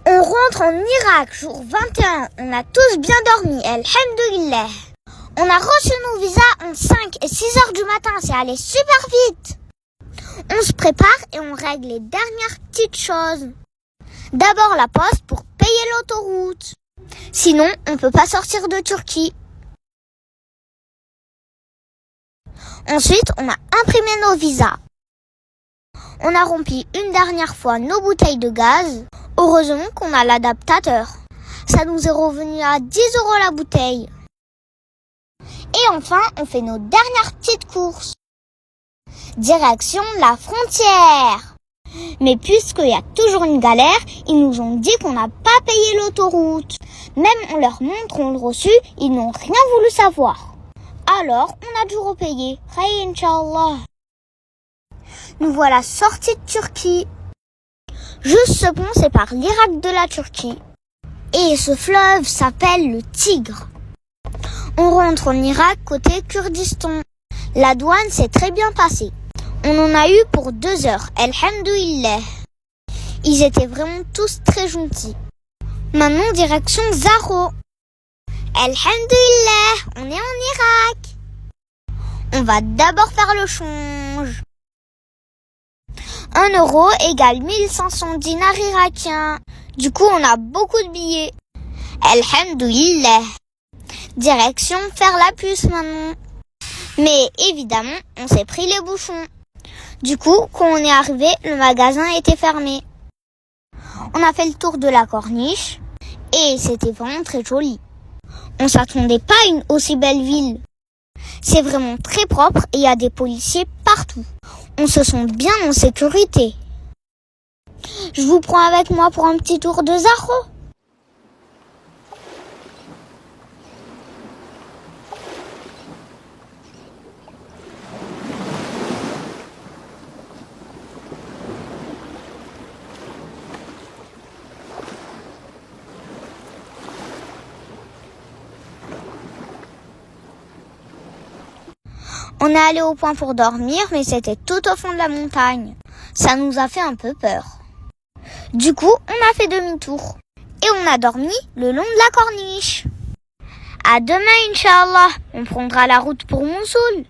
On rentre en Irak, jour 21. On a tous bien dormi, alhamdoulilah. On a reçu nos visas entre 5 et 6 heures du matin. C'est allé super vite. On se prépare et on règle les dernières petites choses. D'abord la poste pour payer l'autoroute. Sinon, on ne peut pas sortir de Turquie. Ensuite, on a imprimé nos visas. On a rempli une dernière fois nos bouteilles de gaz. Heureusement qu'on a l'adaptateur. Ça nous est revenu à 10 € la bouteille. Et enfin, on fait nos dernières petites courses. Direction la frontière. Mais puisqu'il y a toujours une galère, ils nous ont dit qu'on n'a pas payé l'autoroute. Même on leur montre on le reçu, ils n'ont rien voulu savoir. Alors, on a dû repayer. Khaïr, Inch'Allah. Nous voilà sortis de Turquie. Juste ce pont sépare l'Irak de la Turquie. Et ce fleuve s'appelle le Tigre. On rentre en Irak côté Kurdistan. La douane s'est très bien passée. On en a eu pour 2 heures. Alhamdoulilah. Ils étaient vraiment tous très gentils. Maintenant, direction Zaro. Alhamdoulilah, on est en Irak. On va d'abord faire le change. 1 euro égale 1500 dinars irakiens. Du coup, on a beaucoup de billets. Alhamdoulilah. Direction faire la puce maintenant. Mais évidemment, on s'est pris les bouchons. Du coup, quand on est arrivé, le magasin était fermé. On a fait le tour de la corniche et c'était vraiment très joli. On s'attendait pas à une aussi belle ville. C'est vraiment très propre et il y a des policiers partout. On se sent bien en sécurité. Je vous prends avec moi pour un petit tour de Zaro. On est allé au point pour dormir, mais c'était tout au fond de la montagne. Ça nous a fait un peu peur. Du coup, on a fait demi-tour. Et on a dormi le long de la corniche. À demain, Inch'Allah. On prendra la route pour Mossoul.